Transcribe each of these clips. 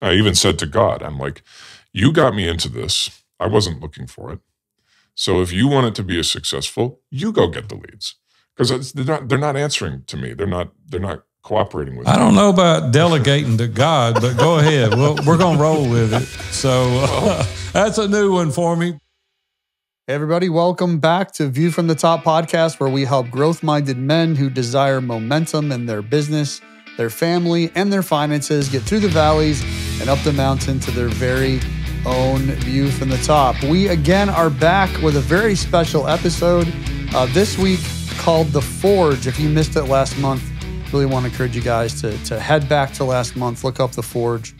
I even said to God, I'm like, you got me into this. I wasn't looking for it. So if you want it to be as successful, you go get the leads. Because they're not answering to me. They're not cooperating with me. I don't know about delegating to God, but go ahead. We're going to roll with it. So that's a new one for me. Hey everybody, welcome back to View from the Top podcast, where we help growth-minded men who desire momentum in their business, their family, and their finances get through the valleys and up the mountain to their very own view from the top. We again are back with a very special episode this week called The Forge. If you missed it last month, really want to encourage you guys to head back to last month, look up The Forge,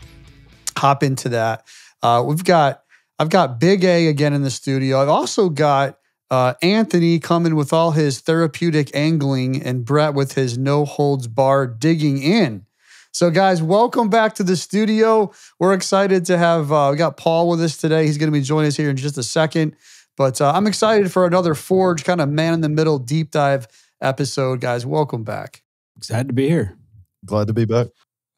hop into that. I've got Big A again in the studio. I've also got Anthony coming with all his therapeutic angling and Brett with his no holds barred digging in. So guys, welcome back to the studio. We're excited to have, we got Paul with us today. He's going to be joining us here in just a second. But I'm excited for another Forge kind of man in the middle deep dive episode. Guys, welcome back. Excited to be here. Glad to be back.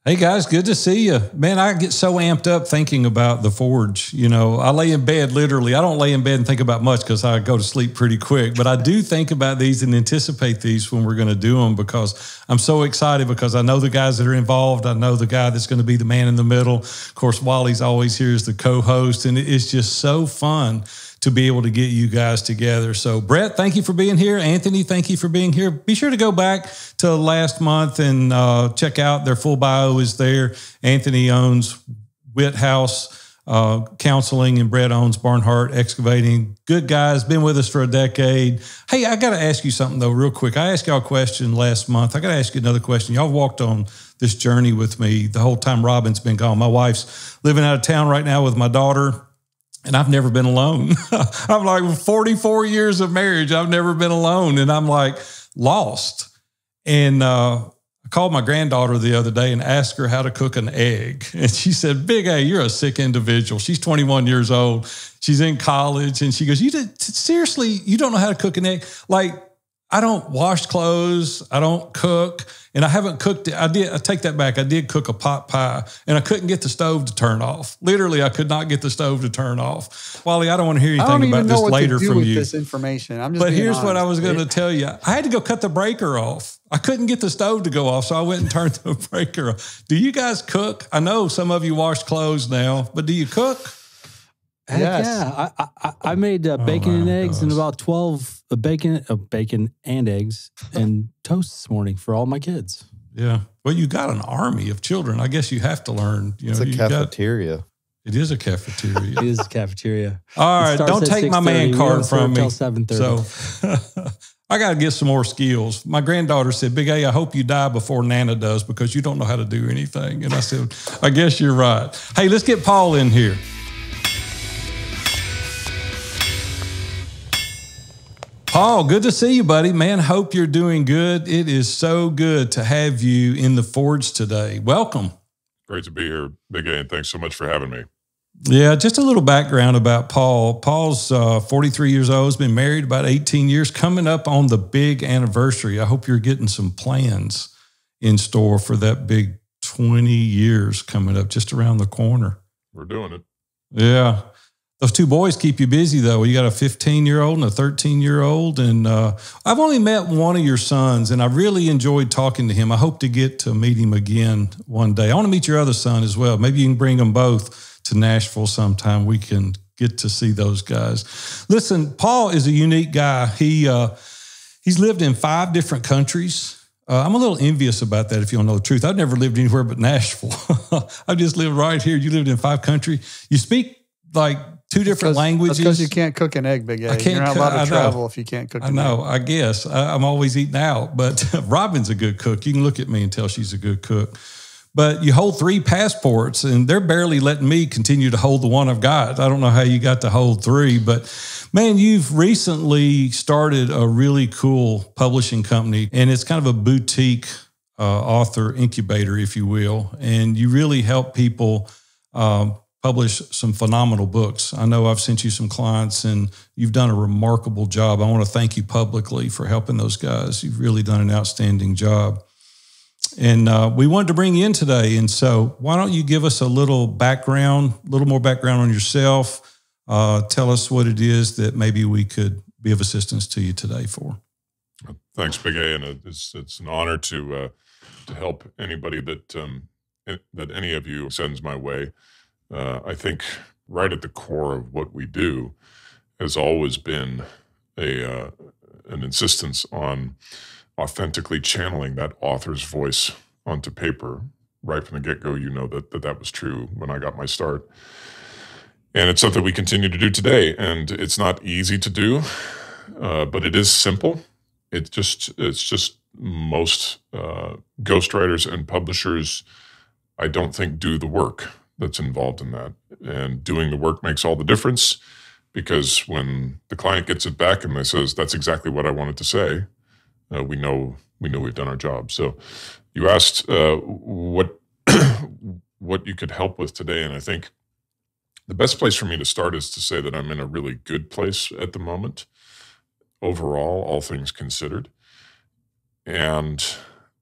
Hey guys, good to see you. Man, I get so amped up thinking about The Forge. You know, I lay in bed literally. I don't lay in bed and think about much because I go to sleep pretty quick. But I do think about these and anticipate these when we're going to do them because I'm so excited because I know the guys that are involved. I know the guy that's going to be the man in the middle. Of course, Wally's always here as the co-host. And it's just so fun to be able to get you guys together. So Brett, thank you for being here. Anthony, thank you for being here. Be sure to go back to last month and check out their full bio is there. Anthony owns Whithouse Counseling and Brett owns Barnhart Excavating. Good guys, been with us for a decade. Hey, I got to ask you something though, real quick. I asked y'all a question last month. I got to ask you another question. Y'all walked on this journey with me the whole time Robin's been gone. My wife's living out of town right now with my daughter. And I've never been alone. I'm like 44 years of marriage. I've never been alone. And I'm like lost. And I called my granddaughter the other day and asked her how to cook an egg. And she said, Big A, you're a sick individual. She's 21 years old. She's in college. And she goes, seriously, you don't know how to cook an egg? Like, I don't wash clothes. I don't cook. And I haven't cooked it. I take that back. I did cook a pot pie and I couldn't get the stove to turn off. Literally, I could not get the stove to turn off. Wally, I don't want to hear anything about this later from you. This information. But here's what I was going to tell you. I had to go cut the breaker off. I couldn't get the stove to go off, so I went and turned the breaker off. Do you guys cook? I know some of you wash clothes now, but do you cook? Yes. Yeah, I made bacon and eggs and about 12 bacon and eggs and toast this morning for all my kids. Yeah. Well, you got an army of children. I guess you have to learn. It's a cafeteria. It is a cafeteria. It is a cafeteria. All right. Don't take my man card from me. 7:30. So I got to get some more skills. My granddaughter said, Big A, I hope you die before Nana does because you don't know how to do anything. And I said, I guess you're right. Hey, let's get Paul in here. Paul, good to see you, buddy. Man, hope you're doing good. It is so good to have you in the Forge today. Welcome. Great to be here, Big A, and thanks so much for having me. Yeah, just a little background about Paul. Paul's 43 years old. He's been married about 18 years, coming up on the big anniversary. I hope you're getting some plans in store for that big 20 years coming up just around the corner. We're doing it. Yeah. Those two boys keep you busy, though. You got a 15-year-old and a 13-year-old. And I've only met one of your sons, and I really enjoyed talking to him. I hope to get to meet him again one day. I want to meet your other son as well. Maybe you can bring them both to Nashville sometime. We can get to see those guys. Listen, Paul is a unique guy. He's lived in 5 different countries. I'm a little envious about that, if you don't know the truth. I've never lived anywhere but Nashville. I've just lived right here. You lived in 5 countries. You speak like 2 different languages. That's because you can't cook an egg, Big A. You're not allowed to travel if you can't cook an egg. I know, I guess. I'm always eating out. But Robin's a good cook. You can look at me and tell she's a good cook. But you hold 3 passports, and they're barely letting me continue to hold the one I've got. I don't know how you got to hold 3. But, man, you've recently started a really cool publishing company, and it's kind of a boutique author incubator, if you will. And you really help people publish some phenomenal books. I know I've sent you some clients and you've done a remarkable job. I want to thank you publicly for helping those guys. You've really done an outstanding job. we wanted to bring you in today. And so why don't you give us a little more background on yourself. Tell us what it is that maybe we could be of assistance to you today for. Thanks, Big A. And it's an honor to help anybody that any of you sends my way. I think right at the core of what we do has always been an insistence on authentically channeling that author's voice onto paper. Right from the get-go, you know that was true when I got my start. And it's something we continue to do today. And it's not easy to do, but it is simple. It's just most ghostwriters and publishers, I don't think, do the work that's involved in that. And doing the work makes all the difference, because when the client gets it back and they says, that's exactly what I wanted to say, we know we've done our job. So you asked what you could help with today, and I think the best place for me to start is to say that I'm in a really good place at the moment, overall, all things considered. And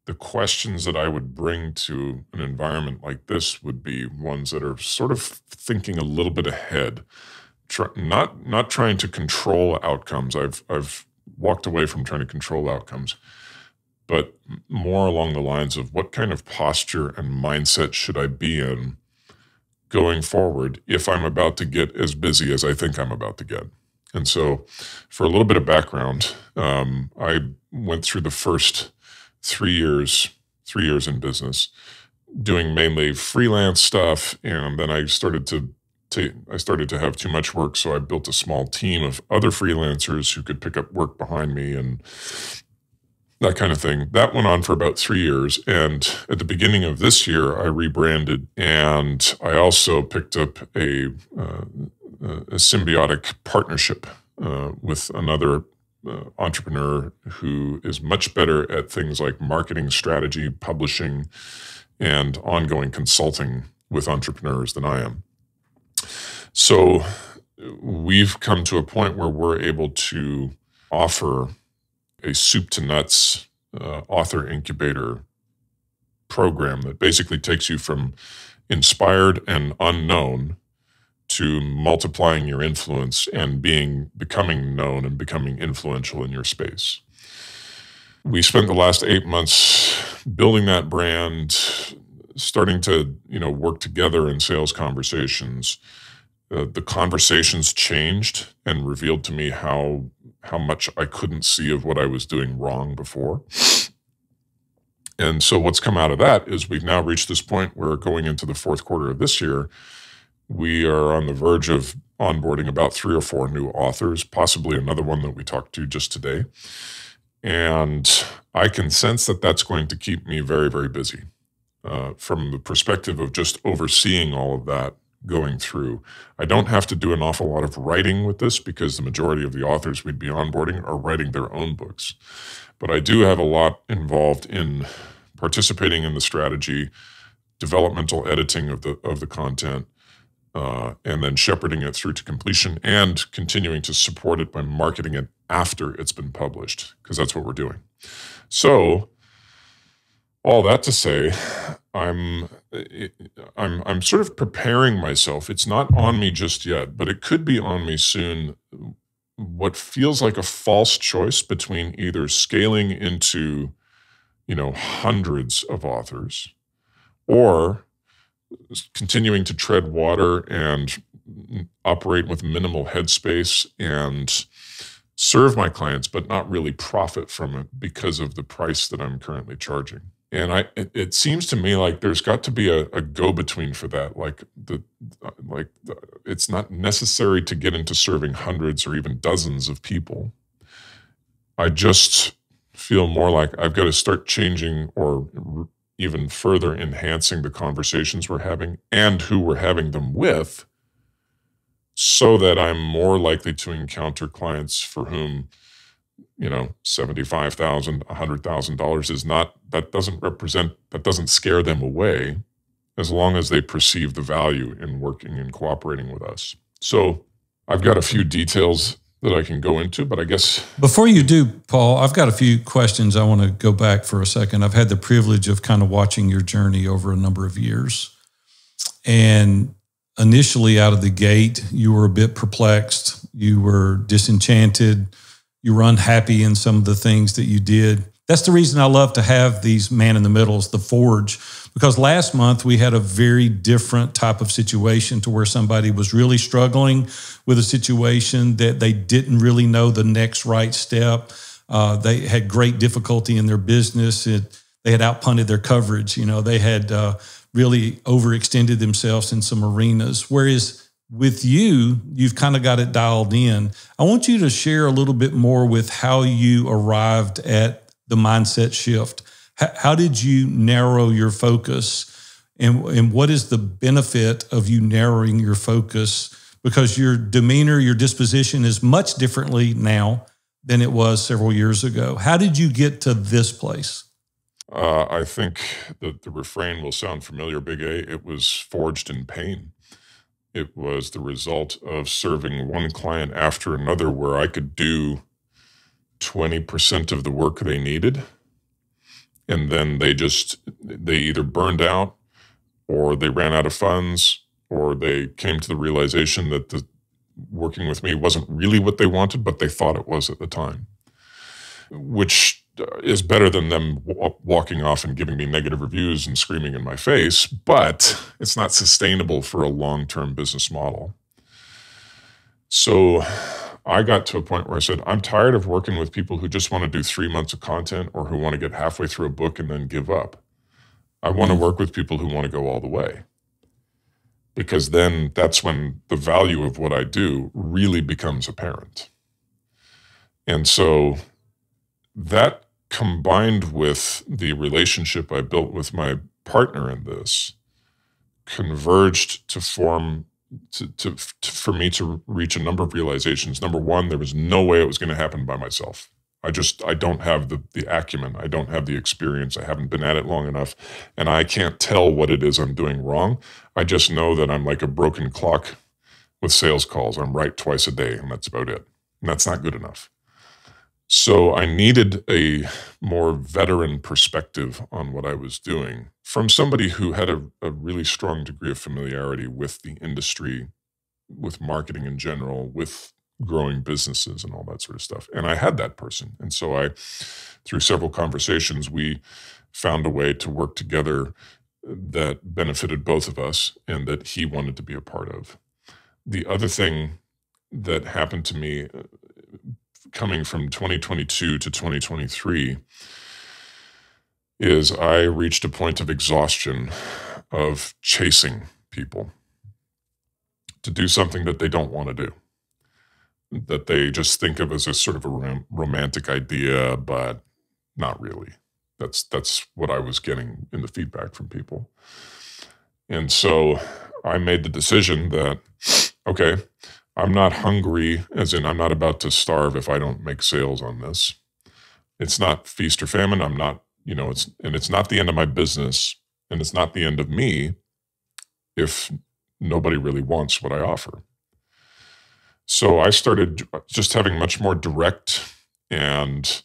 the questions that I would bring to an environment like this would be ones that are sort of thinking a little bit ahead, not trying to control outcomes. I've walked away from trying to control outcomes, but more along the lines of what kind of posture and mindset should I be in going forward if I'm about to get as busy as I think I'm about to get. And so for a little bit of background, I went through the first 3 years in business doing mainly freelance stuff. And then I started to have too much work. So I built a small team of other freelancers who could pick up work behind me and that kind of thing. That went on for about 3 years. And at the beginning of this year, I rebranded, and I also picked up a symbiotic partnership with another entrepreneur who is much better at things like marketing strategy, publishing, and ongoing consulting with entrepreneurs than I am. So we've come to a point where we're able to offer a soup to nuts author incubator program that basically takes you from inspired and unknown to multiplying your influence and becoming known and becoming influential in your space. We spent the last 8 months building that brand, starting to work together in sales conversations. The conversations changed and revealed to me how much I couldn't see of what I was doing wrong before. And so what's come out of that is we've now reached this point where, going into the fourth quarter of this year, we are on the verge of onboarding about 3 or 4 new authors, possibly another one that we talked to just today. And I can sense that that's going to keep me very, very busy from the perspective of just overseeing all of that going through. I don't have to do an awful lot of writing with this because the majority of the authors we'd be onboarding are writing their own books. But I do have a lot involved in participating in the strategy, developmental editing of the content, and then shepherding it through to completion and continuing to support it by marketing it after it's been published, because that's what we're doing. So all that to say, I'm sort of preparing myself. It's not on me just yet, but it could be on me soon. What feels like a false choice between either scaling into, hundreds of authors, or continuing to tread water and operate with minimal headspace and serve my clients, but not really profit from it because of the price that I'm currently charging. And it seems to me like there's got to be a go-between for that. It's not necessary to get into serving hundreds or even dozens of people. I just feel more like I've got to start changing or even further enhancing the conversations we're having and who we're having them with, so that I'm more likely to encounter clients for whom $75,000, $100,000 is not, that doesn't scare them away, as long as they perceive the value in working and cooperating with us. So I've got a few details that I can go into, but I guess... Before you do, Paul, I've got a few questions. I want to go back for a second. I've had the privilege of kind of watching your journey over a number of years. And initially out of the gate, you were a bit perplexed. You were disenchanted. You were unhappy in some of the things that you did. That's the reason I love to have these man in the middles, the Forge, because last month we had a very different type of situation to where somebody was really struggling with a situation that they didn't really know the next right step. They had great difficulty in their business. They had outpunted their coverage. They had really overextended themselves in some arenas. Whereas with you, you've kind of got it dialed in. I want you to share a little bit more with how you arrived at the mindset shift. How did you narrow your focus, and what is the benefit of you narrowing your focus? Because your demeanor, your disposition is much differently now than it was several years ago. How did you get to this place? I think that the refrain will sound familiar, Big A. It was forged in pain. It was the result of serving one client after another where I could do 20% of the work they needed. And then they either burned out, or they ran out of funds, or they came to the realization that the working with me wasn't really what they wanted, but they thought it was at the time, which is better than them walking off and giving me negative reviews and screaming in my face, but it's not sustainable for a long-term business model. So I got to a point where I said, I'm tired of working with people who just want to do 3 months of content or who want to get halfway through a book and then give up. I want to work with people who want to go all the way, because then that's when the value of what I do really becomes apparent. And so that, combined with the relationship I built with my partner in this, converged to form for me to reach a number of realizations. Number one, there was no way it was going to happen by myself. I don't have the acumen. I don't have the experience. I haven't been at it long enough, and I can't tell what it is I'm doing wrong. I just know that I'm like a broken clock with sales calls. I'm right twice a day, and that's about it. And that's not good enough. So I needed a more veteran perspective on what I was doing from somebody who had a really strong degree of familiarity with the industry, with marketing in general, with growing businesses and all that sort of stuff. And I had that person. And so through several conversations, we found a way to work together that benefited both of us and that he wanted to be a part of. The other thing that happened to me coming from 2022 to 2023 is I reached a point of exhaustion of chasing people to do something that they don't want to do, that they just think of as a sort of a romantic idea, but not really. That's what I was getting in the feedback from people. And so I made the decision that, okay, I'm not hungry, as in I'm not about to starve if I don't make sales on this. It's not feast or famine. I'm not, it's not the end of my business, and it's not the end of me if nobody really wants what I offer. So I started just having much more direct and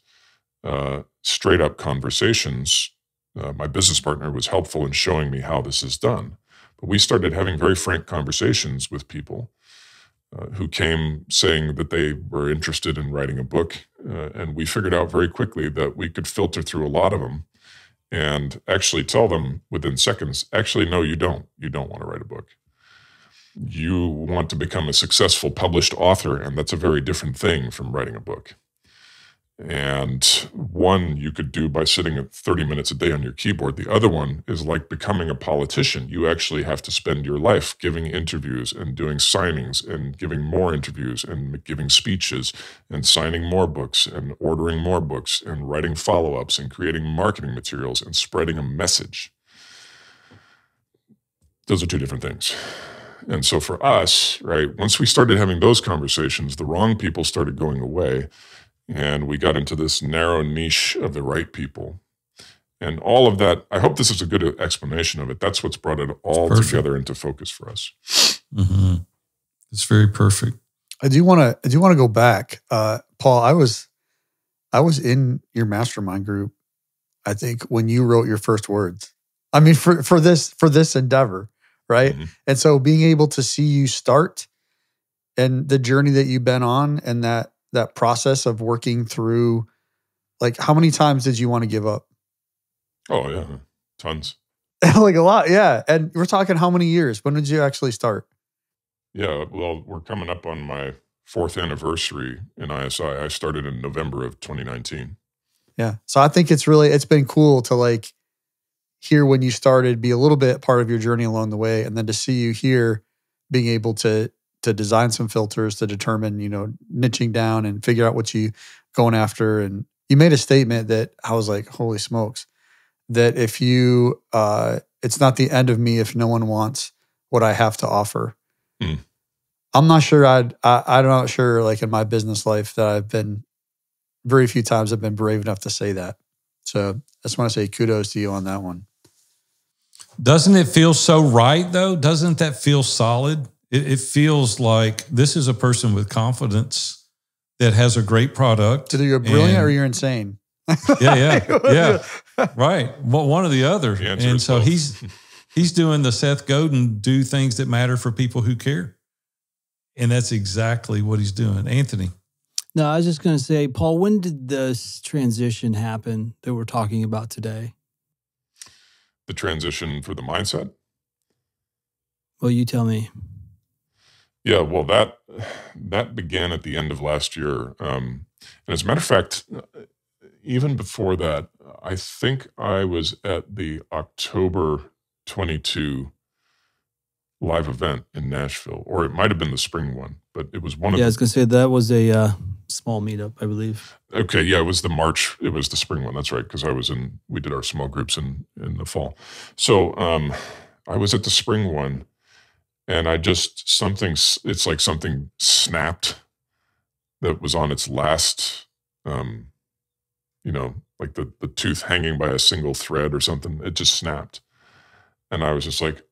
straight up conversations. My business partner was helpful in showing me how this is done. But we started having very frank conversations with people who came saying that they were interested in writing a book. And we figured out very quickly that we could filter through a lot of them and actually tell them within seconds, actually, no, you don't. You don't want to write a book. You want to become a successful published author, and that's a very different thing from writing a book. And one you could do by sitting at 30 minutes a day on your keyboard. The other one is like becoming a politician. You actually have to spend your life giving interviews and doing signings and giving more interviews and giving speeches and signing more books and ordering more books and writing follow-ups and creating marketing materials and spreading a message. Those are two different things. And so for us, right, once we started having those conversations, the wrong people started going away. And we got into this narrow niche of the right people. And all of that, I hope this is a good explanation of it. That's what's brought it all together into focus for us. Mm-hmm. It's very perfect. I do want to go back. Paul, I was in your mastermind group, I think, when you wrote your first words. I mean, for this endeavor, right? Mm-hmm. And so being able to see you start and the journey that you've been on and that process of working through, like, how many times did you want to give up? Oh yeah, tons. Like a lot, yeah. And we're talking how many years? When did you actually start? Yeah, well, we're coming up on my 4th anniversary in ISI. I started in November of 2019. Yeah. So I think it's been cool to like hear when you started, be a little bit part of your journey along the way, and then to see you here being able to design some filters to determine, niching down and figure out what you going after. And you made a statement that I was like, holy smokes, that if you, it's not the end of me if no one wants what I have to offer. Mm. I'm not sure I'm not sure, like, in my business life that I've been, very few times I've been brave enough to say that. So I just want to say kudos to you on that one. Doesn't it feel so right, though? Doesn't that feel solid? It feels like this is a person with confidence that has a great product. Either you're brilliant or you're insane. Yeah. Right. Well, one or the other. And so both. he's doing the Seth Godin, do things that matter for people who care. And that's exactly what he's doing. Anthony. No, I was just going to say, Paul, when did this transition happen that we're talking about today? The transition for the mindset? Well, you tell me. Yeah, well, that began at the end of last year. And as a matter of fact, even before that, I think I was at the October 22 live event in Nashville, or it might have been the spring one, but it was one of I was going to say that was a small meetup, I believe. Okay, yeah, it was the spring one. That's right, because we did our small groups in the fall. So I was at the spring one, and it's like something snapped that was on its last, like the tooth hanging by a single thread or something. It just snapped. And I was just like,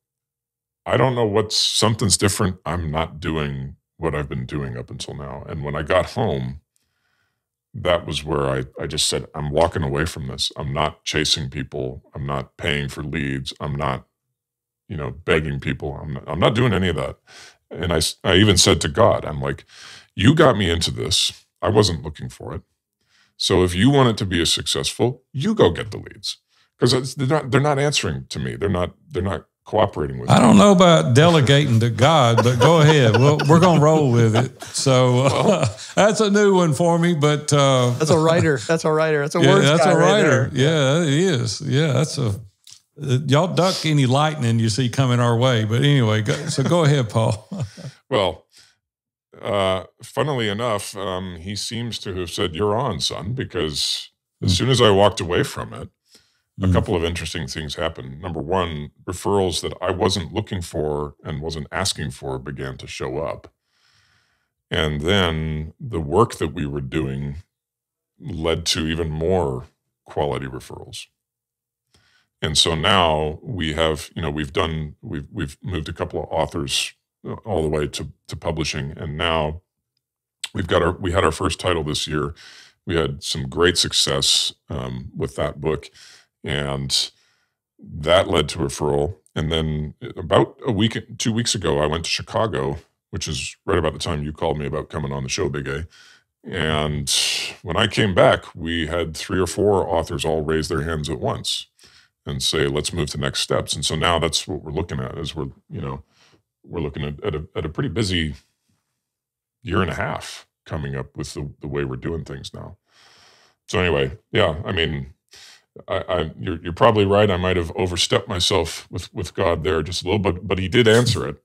I don't know, something's different. I'm not doing what I've been doing up until now. And when I got home, that was where I just said, I'm walking away from this. I'm not chasing people. I'm not paying for leads. I'm not, begging people. I'm not doing any of that. And I even said to God, I'm like, you got me into this. I wasn't looking for it. So if you want it to be successful, you go get the leads, because they're not answering to me. They're not cooperating with me. I don't know about delegating to God, but go ahead. We're going to roll with it. So that's a new one for me, but that's a writer. That's a writer. That's a words that's guy a writer. Right there. Yeah, it is. Yeah, that's y'all duck any lightning you see coming our way. But anyway, go ahead, Paul. Well, funnily enough, he seems to have said, "You're on, son," because as soon as I walked away from it, a couple of interesting things happened. Number one, referrals that I wasn't looking for and wasn't asking for began to show up. And then the work that we were doing led to even more quality referrals. And so now we have, we've moved a couple of authors all the way to publishing. And now we had our first title this year. We had some great success with that book. And that led to referral. And then about 2 weeks ago, I went to Chicago, which is right about the time you called me about coming on the show, Big A. And when I came back, we had 3 or 4 authors all raise their hands at once and say, let's move to next steps. And so now that's what we're looking at, is we're looking at a pretty busy year and a half coming up with the way we're doing things now. So anyway, yeah, I mean, you're probably right. I might have overstepped myself with God there just a little bit, but he did answer it,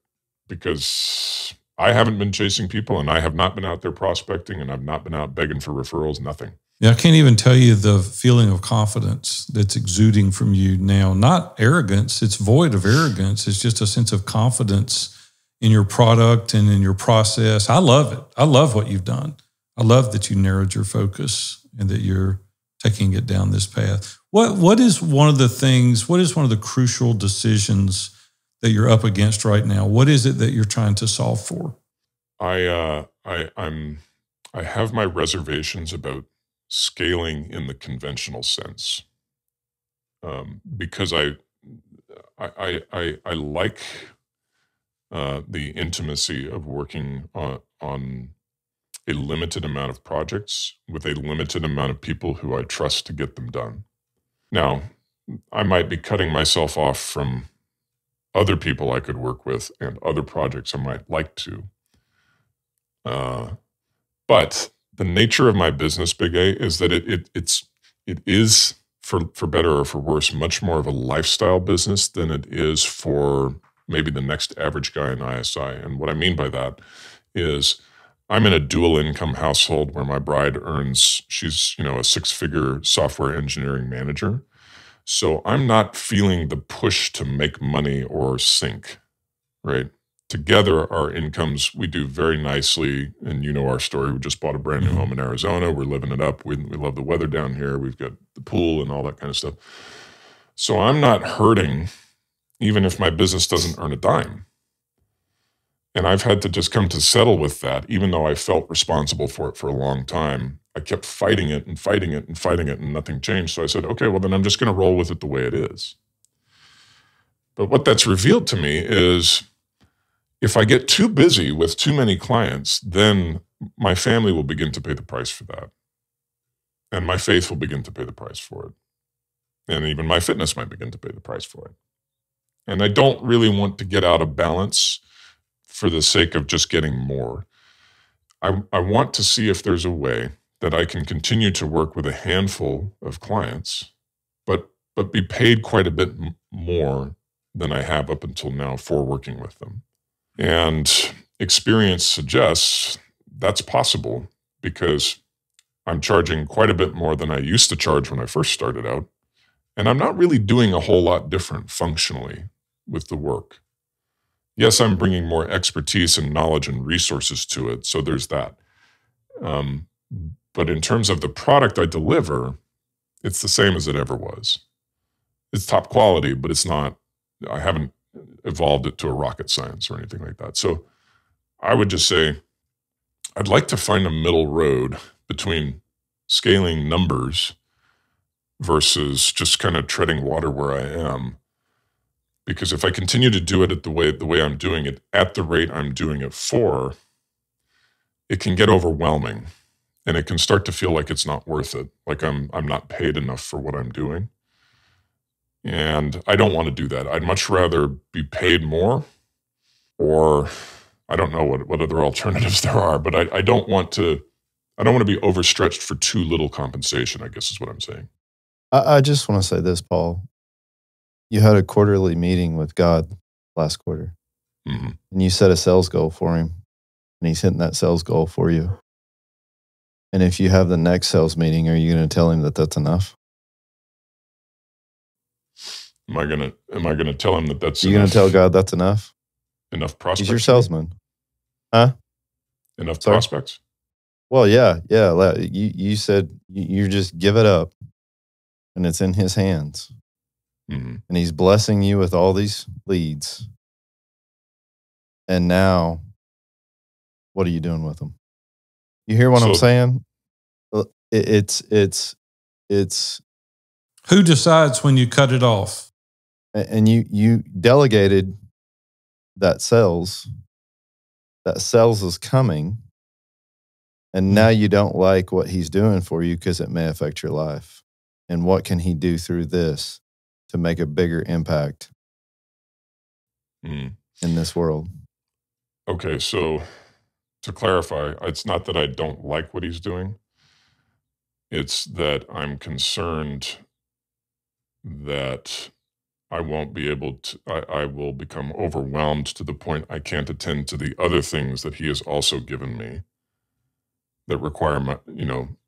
because I haven't been chasing people, and I have not been out there prospecting, and I've not been out begging for referrals, nothing. Yeah, I can't even tell you the feeling of confidence that's exuding from you now. Not arrogance. It's void of arrogance. It's just a sense of confidence in your product and in your process. I love it. I love what you've done. I love that you narrowed your focus and that you're taking it down this path. What is one of the crucial decisions that you're up against right now? What is it that you're trying to solve for? I I have my reservations about scaling in the conventional sense, because I like the intimacy of working on a limited amount of projects with a limited amount of people who I trust to get them done. Now, I might be cutting myself off from other people I could work with and other projects I might like to. But the nature of my business, Big A, is that it is, for better or for worse, much more of a lifestyle business than it is for maybe the next average guy in ISI. And what I mean by that is I'm in a dual income household where my bride she's a six-figure software engineering manager. So I'm not feeling the push to make money or sink, right? Together, our incomes, we do very nicely. And you know our story. We just bought a brand new home in Arizona. We're living it up. We love the weather down here. We've got the pool and all that kind of stuff. So I'm not hurting, even if my business doesn't earn a dime. And I've had to just come to settle with that, even though I felt responsible for it for a long time. I kept fighting it and fighting it and fighting it, and nothing changed. So I said, okay, well, then I'm just going to roll with it the way it is. But what that's revealed to me is if I get too busy with too many clients, then my family will begin to pay the price for that. And my faith will begin to pay the price for it. And even my fitness might begin to pay the price for it. And I don't really want to get out of balance for the sake of just getting more. I want to see if there's a way that I can continue to work with a handful of clients, but be paid quite a bit more than I have up until now for working with them. And experience suggests that's possible because I'm charging quite a bit more than I used to charge when I first started out. And I'm not really doing a whole lot different functionally with the work. Yes, I'm bringing more expertise and knowledge and resources to it, so there's that. But in terms of the product I deliver, it's the same as it ever was. It's top quality, but it's not, I haven't evolved it to a rocket science or anything like that. So I would just say, I'd like to find a middle road between scaling numbers versus just kind of treading water where I am. Because if I continue to do it at the way I'm doing it, at the rate I'm doing it for, it can get overwhelming. And it can start to feel like it's not worth it, like I'm not paid enough for what I'm doing. And I don't want to do that. I'd much rather be paid more, or I don't know what other alternatives there are, but I don't want to be overstretched for too little compensation, I guess is what I'm saying. I just want to say this, Paul. You had a quarterly meeting with God last quarter, and you set a sales goal for him, and he's hitting that sales goal for you. And if you have the next sales meeting, are you going to tell him that that's enough? Am I gonna tell him that that's enough? You're going to tell God that's enough? Enough prospects? He's your salesman. Huh? Enough prospects? Well, yeah. You said you just give it up, and it's in his hands. And he's blessing you with all these leads. And now, what are you doing with them? You hear what I'm saying? It's who decides when you cut it off? And you delegated that sales. That sales is coming. And now you don't like what he's doing for you because it may affect your life. And what can he do through this to make a bigger impact in this world? Okay, so to clarify, it's not that I don't like what he's doing. It's that I'm concerned that I won't be able to, I will become overwhelmed to the point I can't attend to the other things that he has also given me that require my,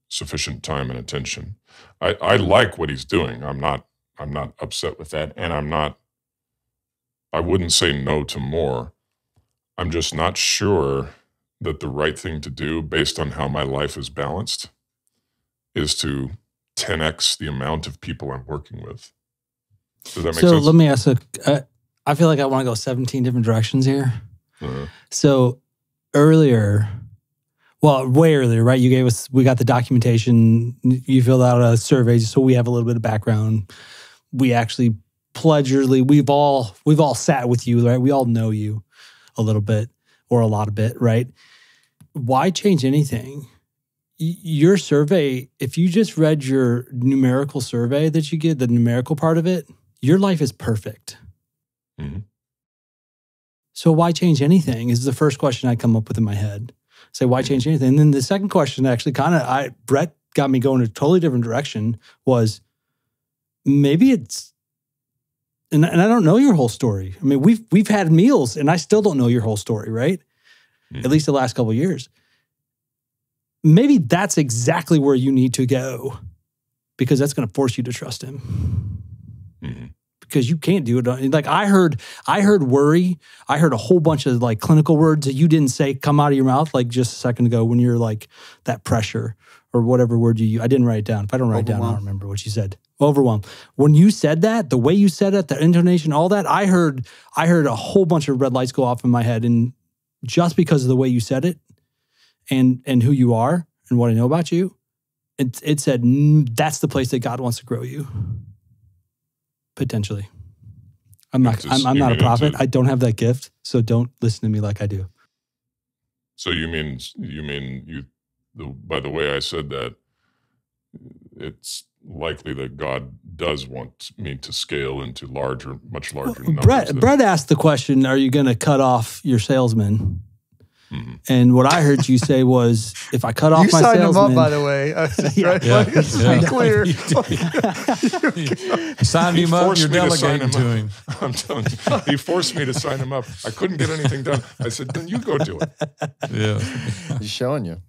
sufficient time and attention. I like what he's doing. I'm not upset with that. And I wouldn't say no to more. I'm just not sure that the right thing to do based on how my life is balanced is to 10x the amount of people I'm working with. Does that make sense? So let me ask I feel like I want to go 17 different directions here. So earlier, Well, way earlier, right? We got the documentation. You filled out a survey, so we have a little bit of background. We actually pleasurably, we've all sat with you, right? We all know you a little bit or a lot of bit, right? Why change anything? Your survey, if you just read your numerical survey that you get, the numerical part of it, your life is perfect. Mm-hmm. So why change anything is the first question I come up with in my head. Say, why change anything? And then the second question actually Brett got me going a totally different direction was maybe it's, and I don't know your whole story. I mean, we've had meals and I still don't know your whole story, right? Mm-hmm. At least the last couple of years. Maybe that's exactly where you need to go because that's going to force you to trust him. Mm-hmm. Because you can't do it. Like I heard worry. I heard a whole bunch of like clinical words that you didn't say come out of your mouth like just a second ago when you're like that pressure or whatever word you use. I didn't write it down. If I don't write it down, I don't remember what you said. Overwhelmed. When you said that, the way you said it, the intonation, all that, I heard a whole bunch of red lights go off in my head. And just because of the way you said it and who you are and what I know about you, it said that's the place that God wants to grow you. Potentially. I'm not a prophet. I don't have that gift, so don't listen to me like I do. So you mean by the way I said that, it's likely that God does want me to scale into much larger numbers. Brett asked the question, are you going to cut off your salesman? Mm-hmm. And what I heard you say was, if I cut off my salesman... You signed him up, by the way. Let's be clear. You signed him up, you're delegating to him. I'm telling you, he forced me to sign him up. I couldn't get anything done. I said, then you go do it. Yeah. He's showing you.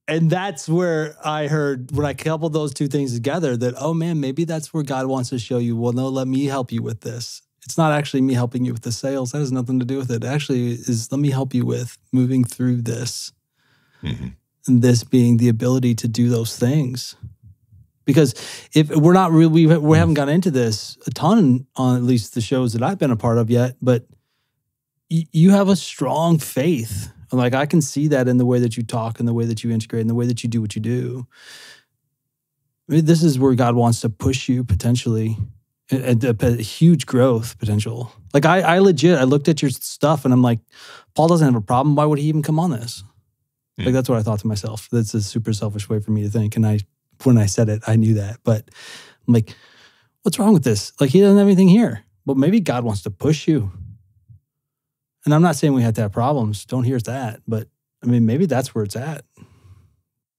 And that's where I heard, when I coupled those two things together, that, oh man, maybe that's where God wants to show you, well, no, let me help you with this. It's not actually me helping you with the sales. That has nothing to do with it. It actually is, let me help you with moving through this. Mm-hmm. And this being the ability to do those things. Because if we're not really, we haven't gotten into this a ton on at least the shows that I've been a part of yet, but you have a strong faith. Like I can see that in the way that you talk and the way that you integrate and the way that you do what you do. I mean, this is where God wants to push you potentially. A huge growth potential. Like I looked at your stuff and I'm like, Paul doesn't have a problem. Why would he even come on this? Mm. Like that's what I thought to myself. That's a super selfish way for me to think. And when I said it, I knew that. But I'm like, what's wrong with this? Like he doesn't have anything here. But maybe God wants to push you. And I'm not saying we have to have problems. Don't hear that. But I mean, maybe that's where it's at.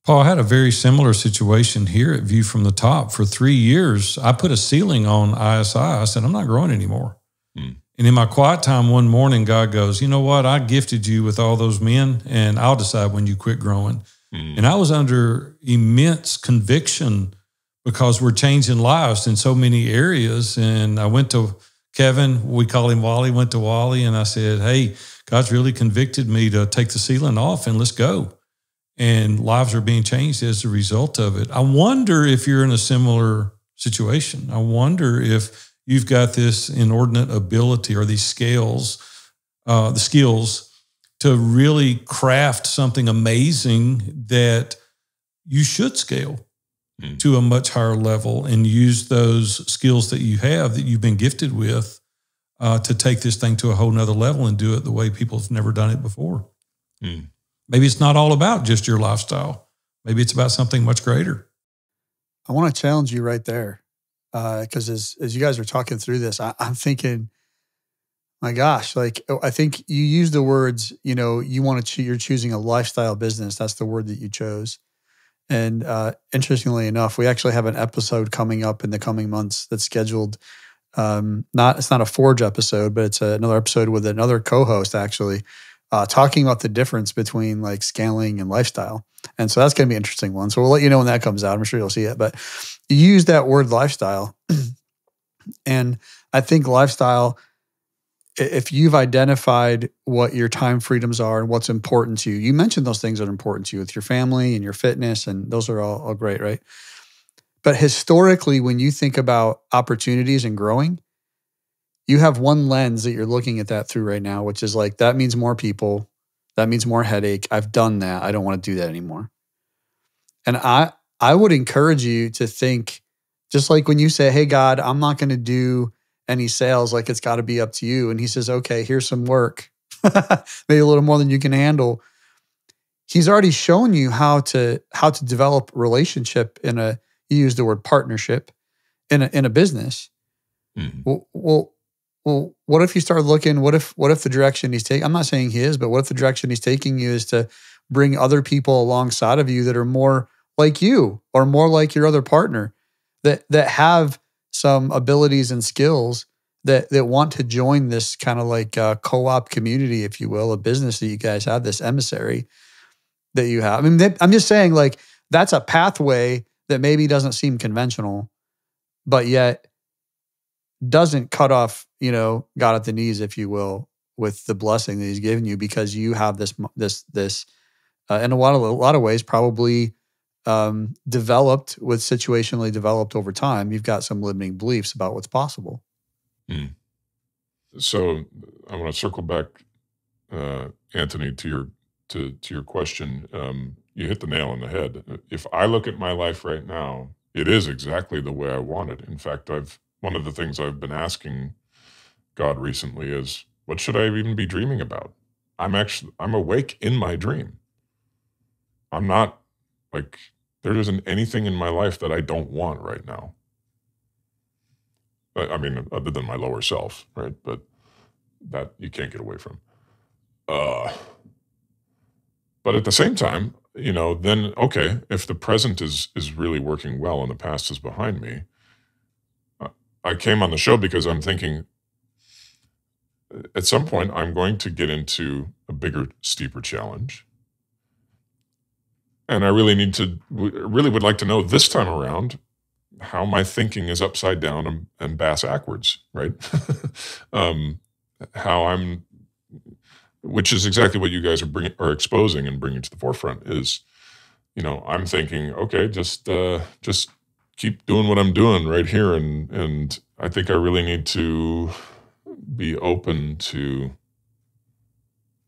Paul, I had a very similar situation here at View from the Top. For 3 years, I put a ceiling on ISI. I said, I'm not growing anymore. Mm. And in my quiet time one morning, God goes, you know what? I gifted you with all those men, and I'll decide when you quit growing. Mm. And I was under immense conviction because we're changing lives in so many areas. And I went to Kevin, we call him Wally, went to Wally, and I said, hey, God's really convicted me to take the ceiling off and let's go. And lives are being changed as a result of it. I wonder if you're in a similar situation. I wonder if you've got this inordinate ability or these skills to really craft something amazing that you should scale to a much higher level and use those skills that you have, that you've been gifted with, to take this thing to a whole nother level and do it the way people have never done it before. Mm. Maybe it's not all about just your lifestyle. Maybe it's about something much greater. I want to challenge you right there. Because as you guys are talking through this, I'm thinking, my gosh, like I think you use the words, you're choosing a lifestyle business. That's the word that you chose. And interestingly enough, we actually have an episode coming up in the coming months that's scheduled. It's not a Forge episode, but it's another episode with another co-host actually. Talking about the difference between like scaling and lifestyle. And so that's going to be an interesting one. So we'll let you know when that comes out. I'm sure you'll see it, but you use that word lifestyle. And I think lifestyle, if you've identified what your time freedoms are and what's important to you, you mentioned those things that are important to you with your family and your fitness, and those are all great, right? But historically, when you think about opportunities and growing, you have one lens that you're looking at that through right now, which is like, that means more people. That means more headache. I've done that. I don't want to do that anymore. And I would encourage you to think, just like when you say, hey, God, I'm not going to do any sales, like it's got to be up to you. And he says, okay, here's some work, maybe a little more than you can handle. He's already shown you how to develop relationship you use the word partnership in a business. Mm-hmm. Well, what if you start looking, what if the direction he's taking, I'm not saying he is, but what if the direction he's taking you is to bring other people alongside of you that are more like you or more like your other partner, that have some abilities and skills that want to join this kind of like co-op community, if you will, a business that you guys have, this emissary that you have. I mean, I'm just saying, like, that's a pathway that maybe doesn't seem conventional, but yet doesn't cut off, God at the knees, if you will, with the blessing that he's given you, because you have this in a lot of ways probably situationally developed over time. You've got some limiting beliefs about what's possible. So I want to circle back, Anthony, to your question. You hit the nail on the head. If I look at my life right now, it is exactly the way I want it. In fact, one of the things I've been asking God recently is, what should I even be dreaming about? I'm awake in my dream. I'm not, like, there isn't anything in my life that I don't want right now. I mean, other than my lower self, right? But that you can't get away from. But at the same time, then, okay, if the present is really working well and the past is behind me, I came on the show because I'm thinking at some point I'm going to get into a bigger, steeper challenge. And I really would like to know this time around how my thinking is upside down and bass backwards, right? Which is exactly what you guys are exposing and bringing to the forefront is, I'm thinking, okay, just keep doing what I'm doing right here. And I think I really need to be open to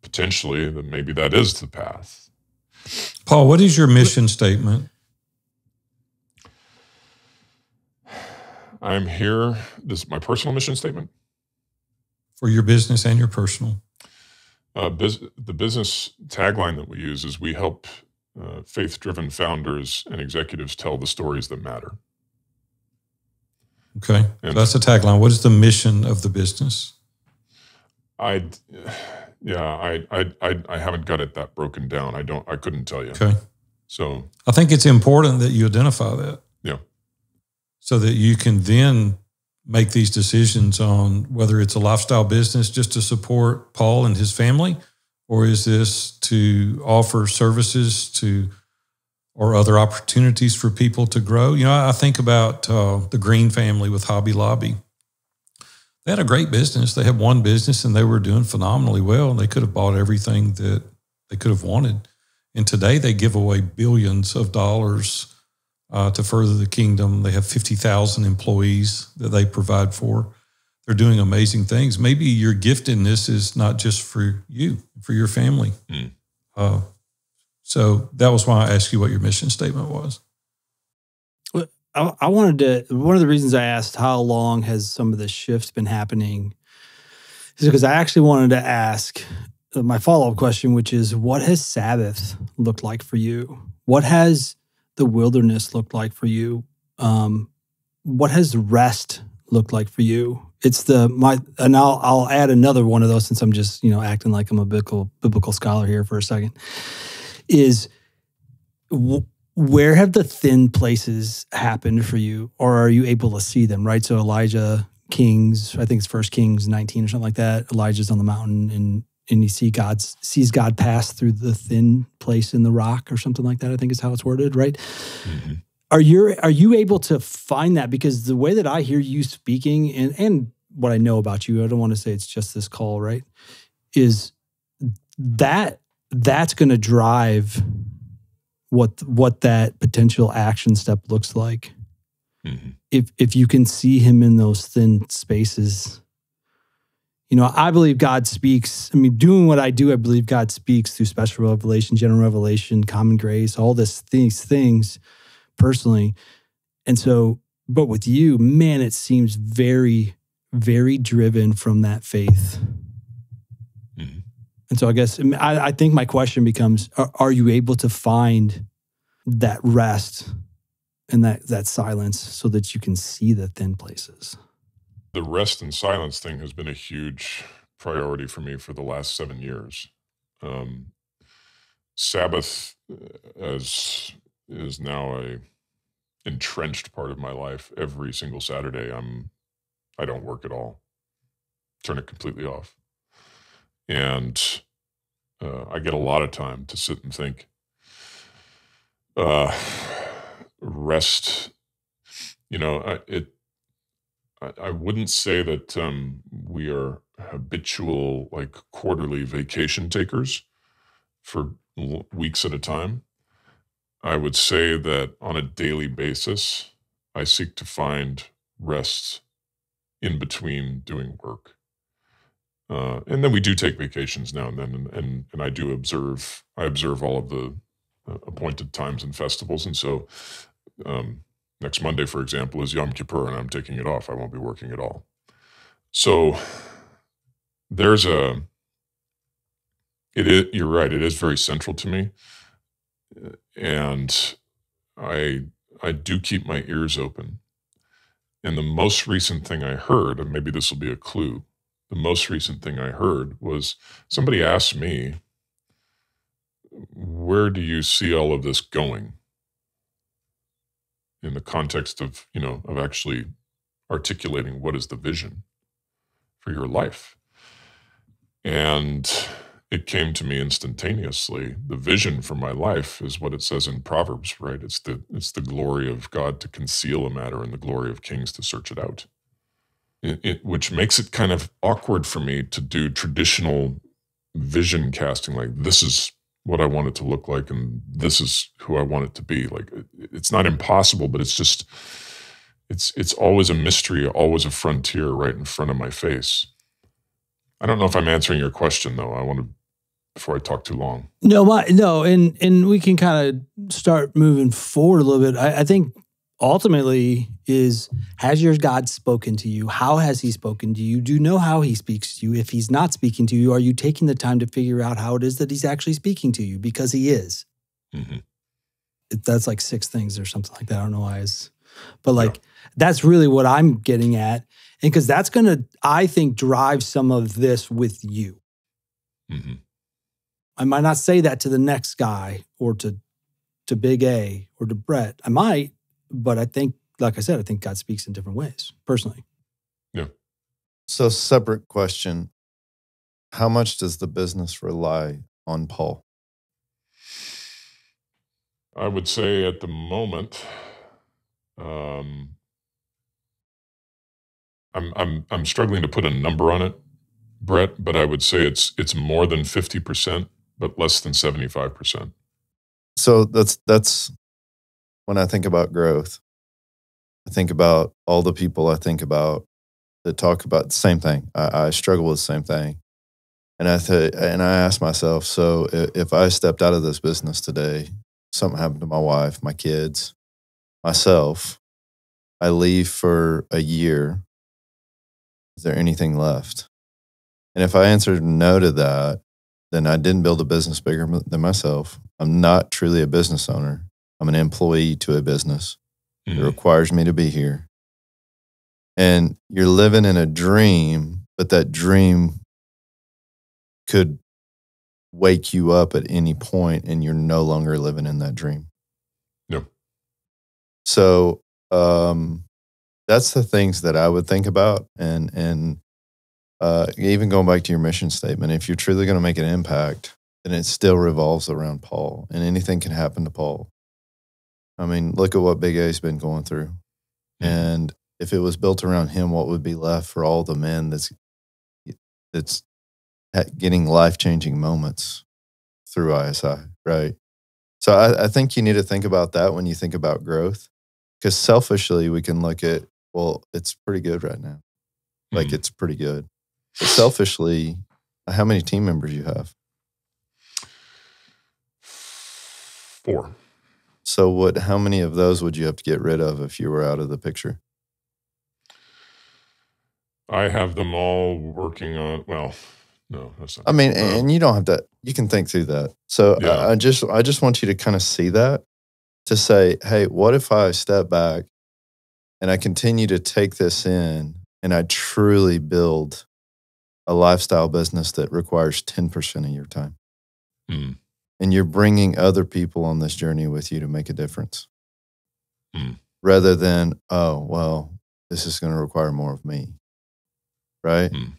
potentially that maybe that is the path. Paul, what is your mission statement? I'm here. This is my personal mission statement. For your business and your personal? The business tagline that we use is we help faith-driven founders and executives tell the stories that matter. Okay, so that's the tagline. What is the mission of the business? I haven't got it that broken down. I couldn't tell you. Okay. So I think it's important that you identify that. Yeah. So that you can then make these decisions on whether it's a lifestyle business just to support Paul and his family, or is this to offer services or other opportunities for people to grow. I think about the Green family with Hobby Lobby. They had a great business. They had one business and they were doing phenomenally well. And they could have bought everything that they could have wanted. And today they give away billions of dollars to further the kingdom. They have 50,000 employees that they provide for. They're doing amazing things. Maybe your giftedness is not just for you, for your family. So that was why I asked you what your mission statement was. I wanted to, one of the reasons I asked how long has some of this shift been happening is because I actually wanted to ask my follow-up question, which is, what has Sabbath looked like for you? What has the wilderness looked like for you? What has rest looked like for you? And I'll add another one of those, since I'm just, acting like I'm a biblical scholar here for a second, is where have the thin places happened for you, or are you able to see them, right? So Elijah, Kings, I think it's 1 Kings 19 or something like that. Elijah's on the mountain and he sees God pass through the thin place in the rock or something like that, I think is how it's worded, right? Mm-hmm. Are you able to find that? Because the way that I hear you speaking and what I know about you, I don't want to say it's just this call, right? Is that's going to drive what that potential action step looks like. Mm-hmm. If you can see him in those thin spaces, I believe God speaks. I mean, doing what I do, I believe God speaks through special revelation, general revelation, common grace, all these things personally. And so, but with you, man, it seems very, very driven from that faith. Mhm. And so I guess, I think my question becomes, are you able to find that rest and that silence so that you can see the thin places? The rest and silence thing has been a huge priority for me for the last 7 years. Sabbath is now a entrenched part of my life. Every single Saturday, I don't work at all. Turn it completely off. And I get a lot of time to sit and think. Rest, I wouldn't say that we are habitual, like quarterly vacation takers for weeks at a time. I would say that on a daily basis, I seek to find rest in between doing work. And then we do take vacations now and then, and I observe all of the appointed times and festivals. And so next Monday, for example, is Yom Kippur, and I'm taking it off. I won't be working at all. So you're right, it is very central to me. And I do keep my ears open. And the most recent thing I heard, and maybe this will be a clue, the most recent thing I heard was somebody asked me, where do you see all of this going? In the context of, of actually articulating what is the vision for your life. And it came to me instantaneously. The vision for my life is what it says in Proverbs, right? It's the glory of God to conceal a matter and the glory of kings to search it out. Which makes it kind of awkward for me to do traditional vision casting, like this is what I want it to look like and this is who I want it to be. Like it's not impossible, but it's just, it's always a mystery, always a frontier right in front of my face. I don't know if I'm answering your question though. I want to, before I talk too long. No, and we can kind of start moving forward a little bit. I think ultimately has your God spoken to you? How has he spoken to you? Do you know how he speaks to you? If he's not speaking to you, are you taking the time to figure out how it is that he's actually speaking to you? Because he is. Mm-hmm. That's like 6 things or something like that. I don't know why. But that's really what I'm getting at. And because that's going to, I think, drive some of this with you. Mm-hmm. I might not say that to the next guy or to Big A or to Brett. I might, but I think, like I said, I think God speaks in different ways, personally. Yeah. So, separate question. How much does the business rely on Paul? I would say at the moment, I'm struggling to put a number on it, Brett, but I would say it's more than 50%, but less than 75%. So that's when I think about growth. I think about all the people I think about that talk about the same thing. I struggle with the same thing. And I ask myself, so if I stepped out of this business today, something happened to my wife, my kids, myself, I leave for a year, is there anything left? And if I answered no to that, then I didn't build a business bigger than myself. I'm not truly a business owner. I'm an employee to a business. Mm-hmm. It requires me to be here. And you're living in a dream, but that dream could wake you up at any point and you're no longer living in that dream. No. So that's the things that I would think about. And even going back to your mission statement, if you're truly going to make an impact, then it still revolves around Paul, and anything can happen to Paul. I mean, look at what Big A's been going through. Mm-hmm. And if it was built around him, what would be left for all the men that's getting life-changing moments through ISI, right? So I think you need to think about that when you think about growth, because selfishly we can look at, well, it's pretty good right now. Like it's pretty good. selfishly, how many team members you have? 4. So how many of those would you have to get rid of if you were out of the picture? I have them all working on, well, no, that's not. I mean, and you don't have to, you can think through that. So Yeah. I just want you to kind of see that, to say, hey, what if I step back and I continue to take this in and I truly build a lifestyle business that requires 10% of your time? Mm. And you're bringing other people on this journey with you to make a difference. Mm. Rather than, oh, well, this is going to require more of me. Right? Mm.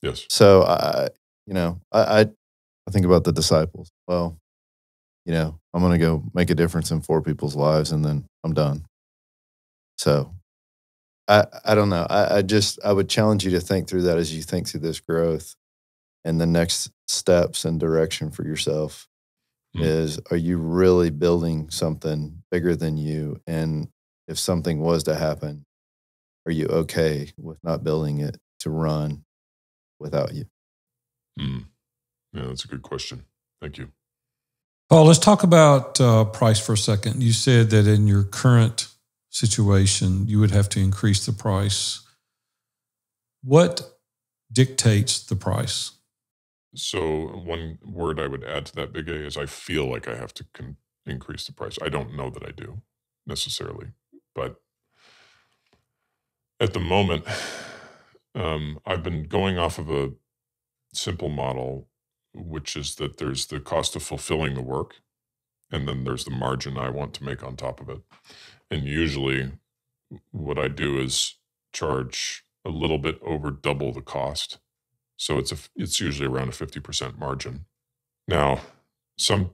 Yes. So I think about the disciples. Well, I'm going to go make a difference in 4 people's lives and then I'm done. So I don't know. I would challenge you to think through that as you think through this growth and the next steps and direction for yourself. Is, are you really building something bigger than you? And if something was to happen, are you okay with not building it to run without you? Yeah, that's a good question. Thank you. Paul, let's talk about price for a second. You said that in your current situation, you would have to increase the price. What dictates the price? So one word I would add to that, Big A, is I feel like I have to increase the price. I don't know that I do necessarily, but at the moment, I've been going off of a simple model, which is that there's the cost of fulfilling the work, and then there's the margin I want to make on top of it. And usually what I do is charge a little bit over double the cost. So it's usually around a 50% margin. Now,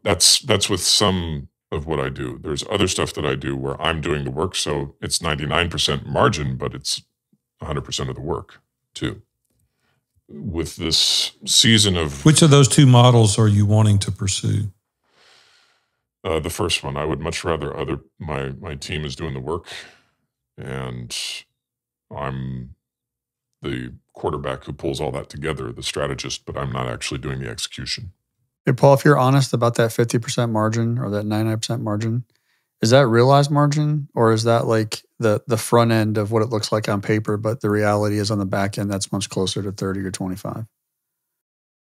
that's with some of what I do. There's other stuff that I do where I'm doing the work, so it's 99% margin, but it's 100% of the work too. With this season of... Which of those 2 models are you wanting to pursue? The first one. I would much rather my team is doing the work, and I'm the quarterback who pulls all that together, the strategist, but I'm not actually doing the execution. Hey, Paul, if you're honest about that 50% margin or that 99% margin, is that realized margin, or is that like the front end of what it looks like on paper, but the reality is on the back end that's much closer to 30 or 25?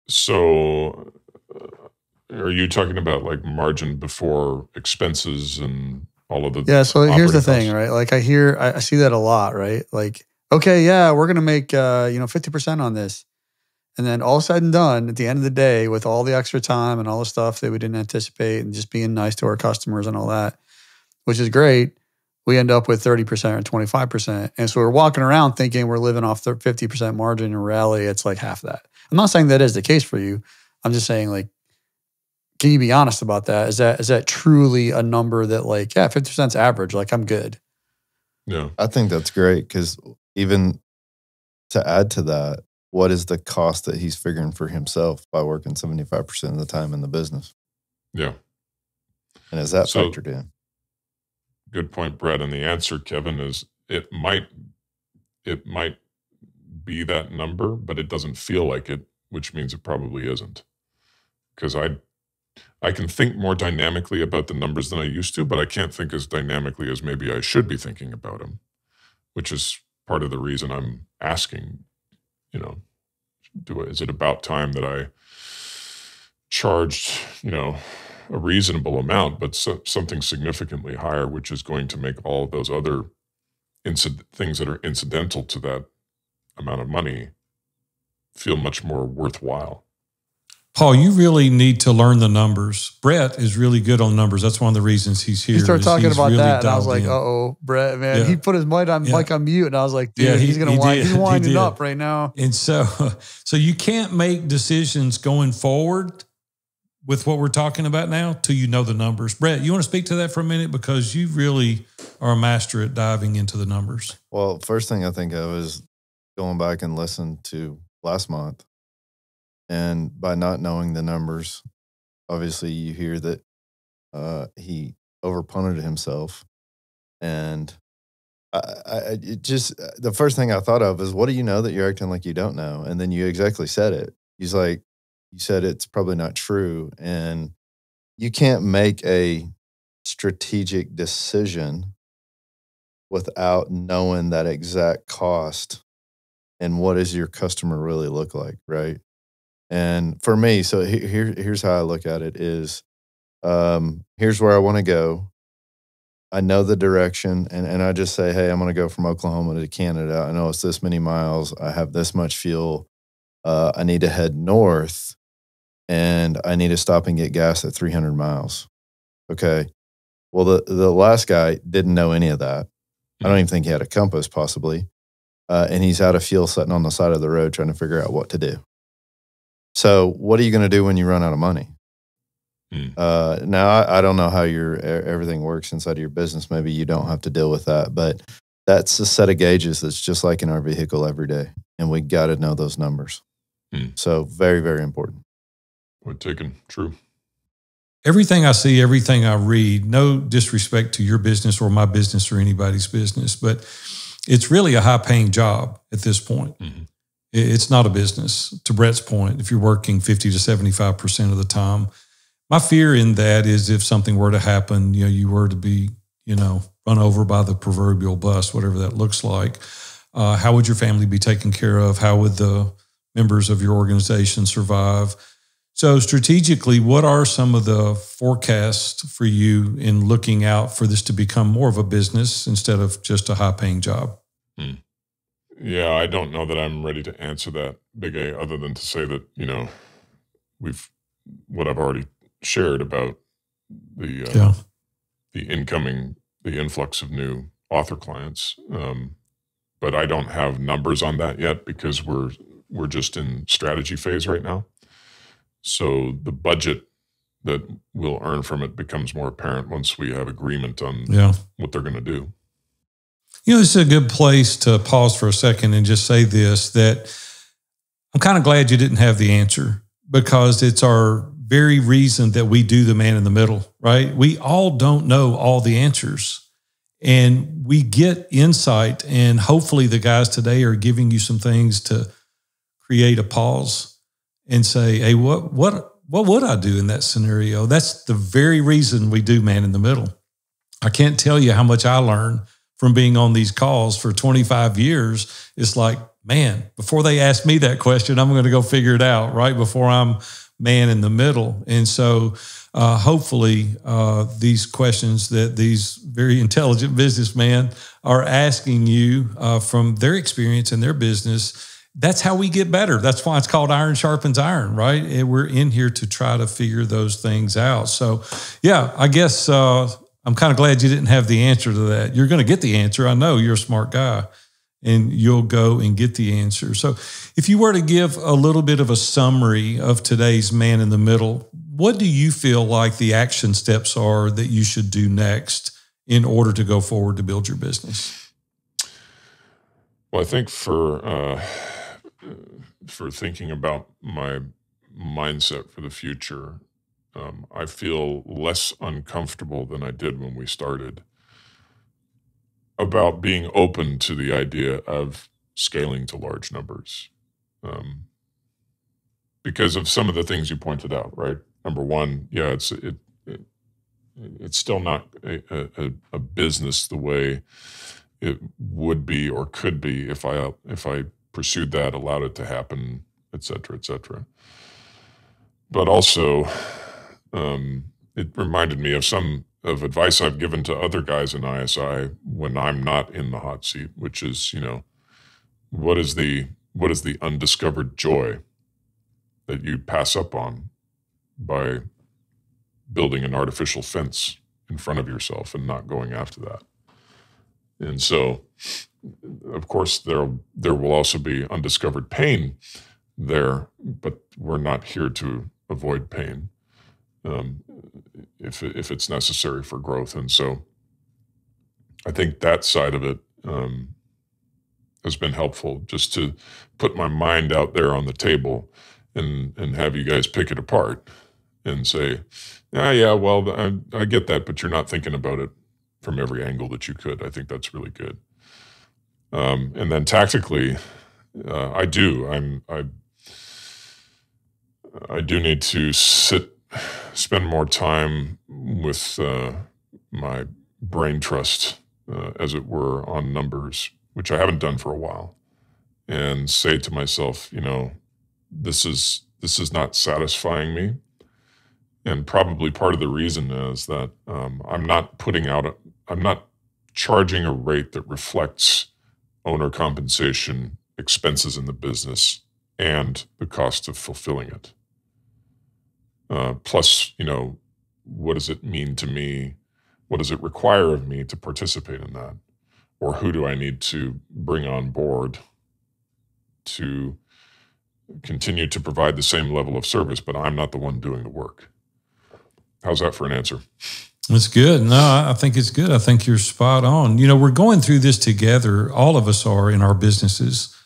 So are you talking about like margin before expenses and all of the... Yeah, so here's the thing, costs? right? Like I see that a lot, right? Like, okay, yeah, we're going to make 50% on this. And then all said and done, at the end of the day, with all the extra time and all the stuff that we didn't anticipate and just being nice to our customers and all that, which is great, we end up with 30% or 25%. And so we're walking around thinking we're living off 50% margin. In reality, it's like half that. I'm not saying that is the case for you. I'm just saying, like, can you be honest about that? Is that truly a number that, like, yeah, 50% is average, like I'm good? Yeah. I think that's great, because even to add to that, what is the cost that he's figuring for himself by working 75% of the time in the business? Yeah. And is that So- factored in? Good point, Brett. And the answer, Kevin, is it might be that number, but it doesn't feel like it, which means it probably isn't. Because I can think more dynamically about the numbers than I used to, but I can't think as dynamically as maybe I should be thinking about them, which is part of the reason I'm asking, is it about time that I charged, a reasonable amount, but something significantly higher, which is going to make all of those other things that are incidental to that amount of money feel much more worthwhile. Paul, you really need to learn the numbers. Brett is really good on numbers. That's one of the reasons he's here. He started is talking he's about really that, and I was dialed like, in. "Uh-oh, Brett, man." Yeah. He put his mic on mute, and I was like, "Dude, Yeah, he's gonna he wind. did. He's He winding did. up right now." And so you can't make decisions going forward with what we're talking about now till you know the numbers. Brett, you want to speak to that for a minute? Because you really are a master at diving into the numbers. Well, first thing I think of is going back and listening to last month. And by not knowing the numbers, obviously you hear that he overpunted himself. And It just the first thing I thought of is, what do you know that you're acting like you don't know? And then you exactly said it. He's like, you said it's probably not true, and you can't make a strategic decision without knowing that exact cost and what does your customer really look like, right? And for me, so here's how I look at it is, here's where I want to go. I know the direction, and I just say, hey, I'm going to go from Oklahoma to Canada. I know it's this many miles. I have this much fuel. I need to head north, and I need to stop and get gas at 300 miles. Okay. Well, the last guy didn't know any of that. I don't even think he had a compass, possibly. And he's out of fuel sitting on the side of the road trying to figure out what to do. So what are you going to do when you run out of money? Now, I don't know how everything works inside of your business. Maybe you don't have to deal with that, but that's a set of gauges that's just like in our vehicle every day. And we got to know those numbers. So very, very important. Point taken. True. Everything I see, everything I read, no disrespect to your business or my business or anybody's business, but it's really a high-paying job at this point. Mm-hmm. It's not a business. To Brett's point, if you're working 50 to 75% of the time, my fear in that is if something were to happen, you were to be, run over by the proverbial bus, whatever that looks like, how would your family be taken care of? How would the members of your organization survive? So strategically, what are some of the forecasts for you in looking out for this to become more of a business instead of just a high-paying job? Yeah, I don't know that I'm ready to answer that, Big A, other than to say that, what I've already shared about the influx of new author clients. But I don't have numbers on that yet because we're just in strategy phase right now. So the budget that we'll earn from it becomes more apparent once we have agreement on what they're going to do. This is a good place to pause for a second and just say this, that I'm kind of glad you didn't have the answer, because it's our very reason that we do the man in the middle, right? We all don't know all the answers, and we get insight, and hopefully the guys today are giving you some things to create a pause and say, hey, what would I do in that scenario? That's the very reason we do man in the middle. I can't tell you how much I learned from being on these calls for 25 years. It's like, man, before they ask me that question, I'm going to go figure it out right before I'm man in the middle. And so hopefully these questions that these very intelligent businessmen are asking you from their experience in their business, that's how we get better. That's why it's called iron sharpens iron, right? And we're in here to try to figure those things out. So, yeah, I guess I'm kind of glad you didn't have the answer to that. You're going to get the answer. I know you're a smart guy, and you'll go and get the answer. So if you were to give a little bit of a summary of today's man in the middle, what do you feel like the action steps are that you should do next in order to go forward to build your business? Well, I think for thinking about my mindset for the future, I feel less uncomfortable than I did when we started about being open to the idea of scaling to large numbers, because of some of the things you pointed out, right? Number one, it's still not a business the way it would be or could be if I pursued that, allowed it to happen, et cetera, et cetera. But also, it reminded me of some of advice I've given to other guys in ISI when I'm not in the hot seat, which is, what is the undiscovered joy that you pass up on by building an artificial fence in front of yourself and not going after that? And so, of course, there will also be undiscovered pain there, but we're not here to avoid pain if it's necessary for growth. And so I think that side of it has been helpful, just to put my mind out there on the table and have you guys pick it apart and say, well, I get that, but you're not thinking about it from every angle that you could. I think that's really good. And then tactically, I do. I do need to spend more time with my brain trust, as it were, on numbers, which I haven't done for a while, and say to myself, this is not satisfying me. And probably part of the reason is that I'm not charging a rate that reflects owner compensation, expenses in the business, and the cost of fulfilling it. Plus, what does it mean to me? What does it require of me to participate in that? Or who do I need to bring on board to continue to provide the same level of service, but I'm not the one doing the work? How's that for an answer? It's good. No, I think it's good. I think you're spot on. We're going through this together. All of us are in our businesses.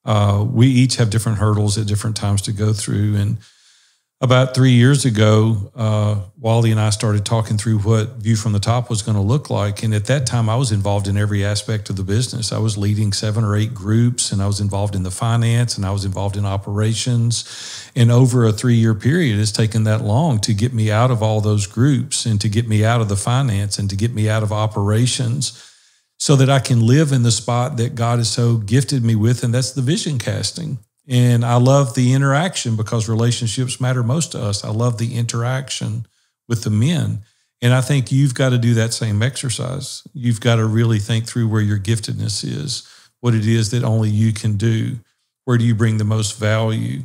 We each have different hurdles at different times to go through. And about 3 years ago, Wally and I started talking through what View from the Top was going to look like. And at that time, I was involved in every aspect of the business. I was leading 7 or 8 groups, and I was involved in the finance, and I was involved in operations. And over a 3-year period, it's taken that long to get me out of all those groups and to get me out of the finance and to get me out of operations so that I can live in the spot that God has so gifted me with, and that's the vision casting. And I love the interaction because relationships matter most to us. I love the interaction with the men. And I think you've got to do that same exercise. You've got to really think through where your giftedness is, what it is that only you can do. Where do you bring the most value?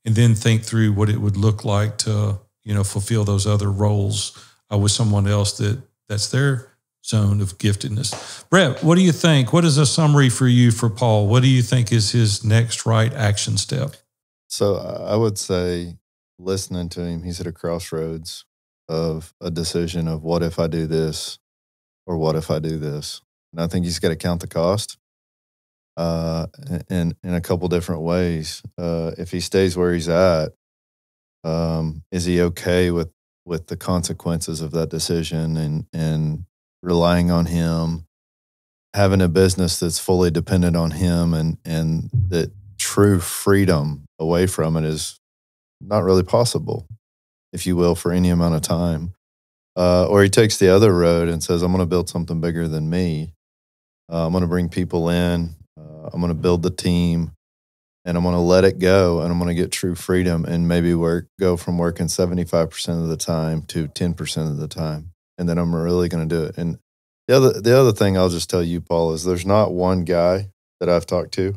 And then think through what it would look like to, fulfill those other roles with someone else that's their zone of giftedness. Brett, what do you think? What is a summary for you for Paul? What do you think is his next right action step? So I would say, listening to him, he's at a crossroads of a decision of what if I do this or what if I do this. And I think he's got to count the cost in a couple different ways. If he stays where he's at, is he okay with the consequences of that decision and relying on him, having a business that's fully dependent on him, and that true freedom away from it is not really possible, if you will, for any amount of time. Or he takes the other road and says, I'm going to build something bigger than me. I'm going to bring people in. I'm going to build the team, and I'm going to let it go, and I'm going to get true freedom and maybe go from working 75% of the time to 10% of the time. And then I'm really going to do it. And the other thing I'll just tell you, Paul, is there's not one guy that I've talked to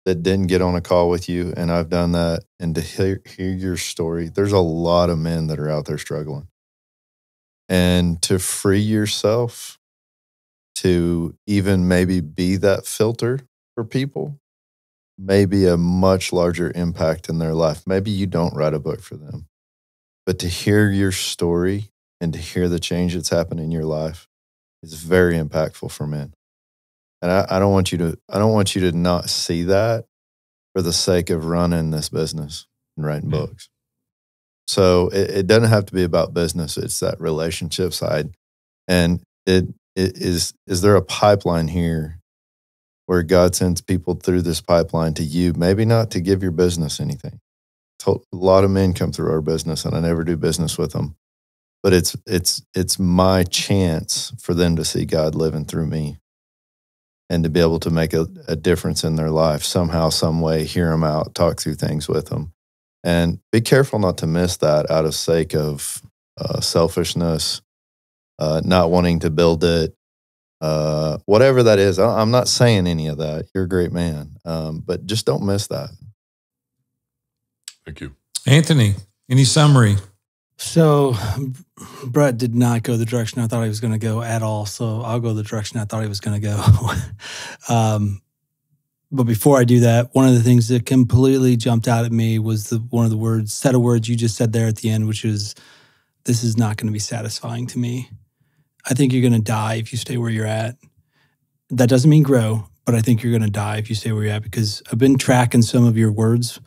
that didn't get on a call with you, and I've done that. And to hear your story, there's a lot of men that are out there struggling. And to free yourself to even maybe be that filter for people may be a much larger impact in their life. Maybe you don't write a book for them, but to hear your story and to hear the change that's happened in your life is very impactful for men. And I don't want you to not see that for the sake of running this business and writing books. So it doesn't have to be about business. It's that relationship side. And is there a pipeline here where God sends people through this pipeline to you, maybe not to give your business anything. A lot of men come through our business, and I never do business with them. But it's my chance for them to see God living through me and to be able to make a difference in their life somehow, some way, hear them out, talk through things with them. And be careful not to miss that out of sake of selfishness, not wanting to build it, whatever that is. I'm not saying any of that. You're a great man. But just don't miss that. Thank you. Anthony, any summary? So Brett did not go the direction I thought he was going to go at all. So I'll go the direction I thought he was going to go. But before I do that, one of the things that completely jumped out at me was one of the set of words you just said there at the end, which is, this is not going to be satisfying to me. I think you're going to die if you stay where you're at. That doesn't mean grow, but I think you're going to die if you stay where you're at, because I've been tracking some of your words.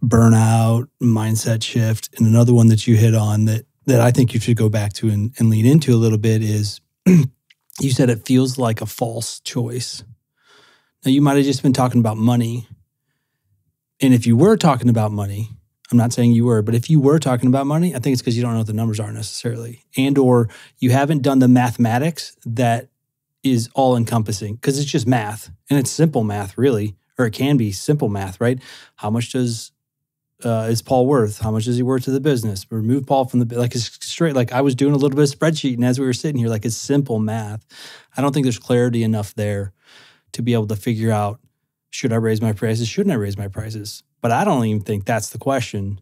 Burnout, mindset shift, and another one that you hit on that I think you should go back to and lean into a little bit is you said it feels like a false choice. Now, you might have just been talking about money. And if you were talking about money, I'm not saying you were, but if you were talking about money, I think it's because you don't know what the numbers are necessarily. And or you haven't done the mathematics that is all encompassing, because it's just math. And it's simple math, really. Or it can be simple math, right? How much is Paul worth? How much is he worth to the business? Remove Paul from the, like, it's straight, like I was doing a little bit of spreadsheet, and as we were sitting here, like, it's simple math. I don't think there's clarity enough there to be able to figure out, should I raise my prices? Shouldn't I raise my prices? But I don't even think that's the question.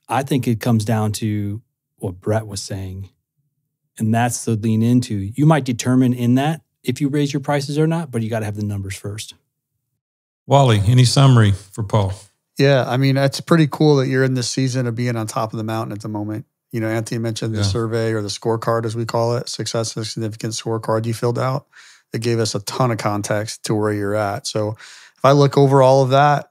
I think it comes down to what Brett was saying. And that's the lean into. You might determine in that if you raise your prices or not, but you got to have the numbers first. Wally, any summary for Paul? Yeah, I mean, it's pretty cool that you're in this season of being on top of the mountain at the moment. You know, Anthony mentioned the survey, or the scorecard, as we call it, success and significant scorecard you filled out. It gave us a ton of context to where you're at. So if I look over all that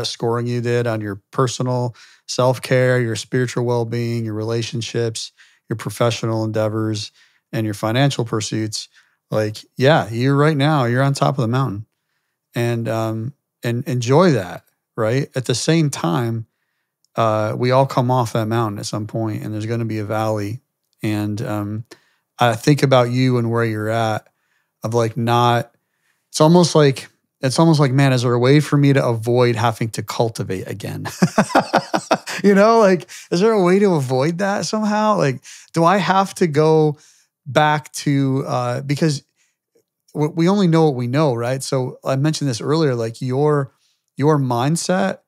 scoring you did on your personal self-care, your spiritual well-being, your relationships, your professional endeavors, and your financial pursuits, like, yeah, you're on top of the mountain, and enjoy that. Right. At the same time, we all come off that mountain at some point, and there's going to be a valley. And I think about you and where you're at, of like, it's almost like, man, is there a way for me to avoid having to cultivate again? You know, like, is there a way to avoid that somehow? Like, do I have to go back to, because we only know what we know, right? So I mentioned this earlier, like your mindset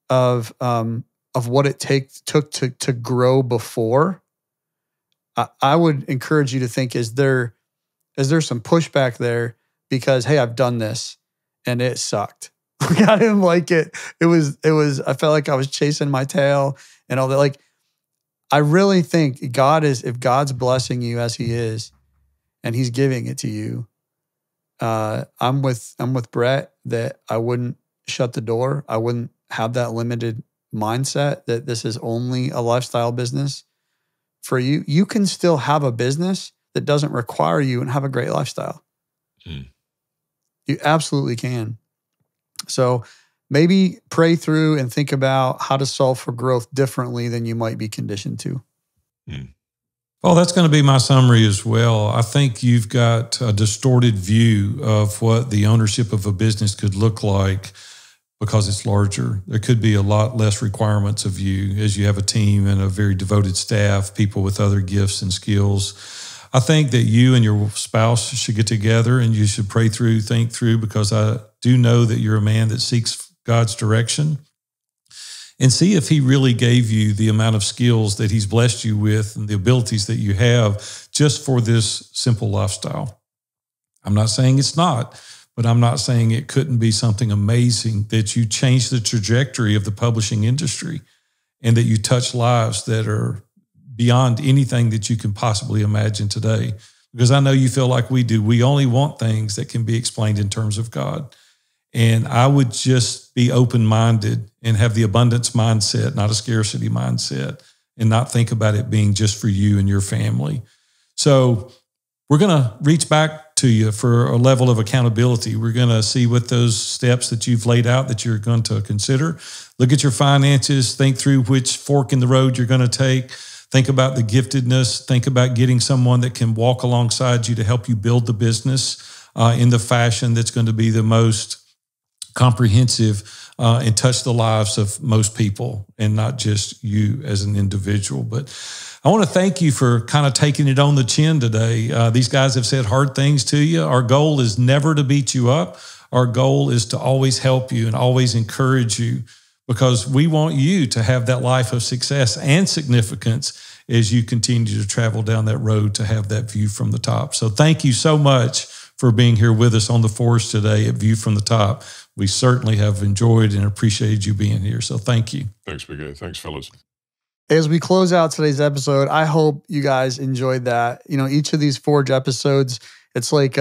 of what it took to grow before. I would encourage you to think, is there some pushback there? Because, hey, I've done this and it sucked. I didn't like it. It was, I felt like I was chasing my tail and all that. Like, I really think if God's blessing you as he is, and he's giving it to you, I'm with Brett that I wouldn't shut the door. I wouldn't have that limited mindset that this is only a lifestyle business for you. You can still have a business that doesn't require you and have a great lifestyle. You absolutely can. So maybe pray through and think about how to solve for growth differently than you might be conditioned to. Well, that's going to be my summary as well. I think you've got a distorted view of what the ownership of a business could look like because it's larger. There could be a lot less requirements of you as you have a team and a very devoted staff, people with other gifts and skills. I think that you and your spouse should get together and you should pray through, think through, because I do know that you're a man that seeks God's direction, and see if he really gave you the amount of skills that he's blessed you with and the abilities that you have just for this simple lifestyle. I'm not saying it's not, but I'm not saying it couldn't be something amazing, that you change the trajectory of the publishing industry and that you touch lives that are beyond anything that you can possibly imagine today. Because I know you feel like we do. We only want things that can be explained in terms of God. And I would just be open-minded and have the abundance mindset, not a scarcity mindset, and not think about it being just for you and your family. So we're going to reach back to you for a level of accountability. We're going to see what those steps that you've laid out that you're going to consider. Look at your finances, think through which fork in the road you're going to take. Think about the giftedness. Think about getting someone that can walk alongside you to help you build the business in the fashion that's going to be the most comprehensive and touch the lives of most people and not just you as an individual. But I want to thank you for kind of taking it on the chin today. These guys have said hard things to you. Our goal is never to beat you up. Our goal is to always help you and always encourage you, because we want you to have that life of success and significance as you continue to travel down that road to have that view from the top. So thank you so much for being here with us on the Forge today at View from the Top. We certainly have enjoyed and appreciated you being here. So thank you. Thanks, Big A. Thanks, fellas. As we close out today's episode, I hope you guys enjoyed that. You know, each of these Forge episodes, it's like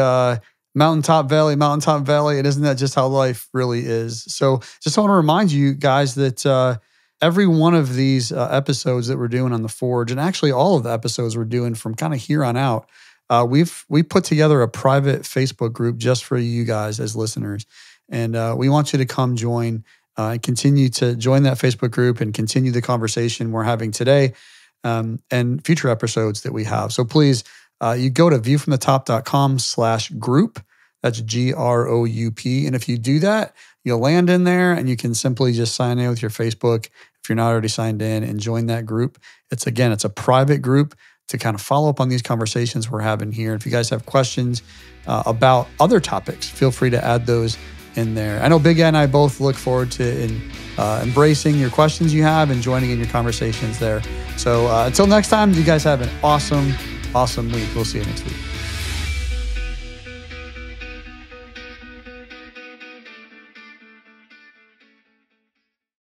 mountaintop valley, and isn't that just how life really is? So just want to remind you guys that every one of these episodes that we're doing on the Forge, and actually all of the episodes we're doing from kind of here on out, we put together a private Facebook group just for you guys as listeners. And we want you to come join and continue to join that Facebook group and continue the conversation we're having today and future episodes that we have. So please, you go to viewfromthetop.com/group. That's GROUP. And if you do that, you'll land in there and you can simply just sign in with your Facebook if you're not already signed in and join that group. It's a private group to kind of follow up on these conversations we're having here. If you guys have questions about other topics, feel free to add those in there. I know Big Ed and I both look forward to embracing your questions you have and joining in your conversations there. So until next time, you guys have an awesome week. We'll see you next week.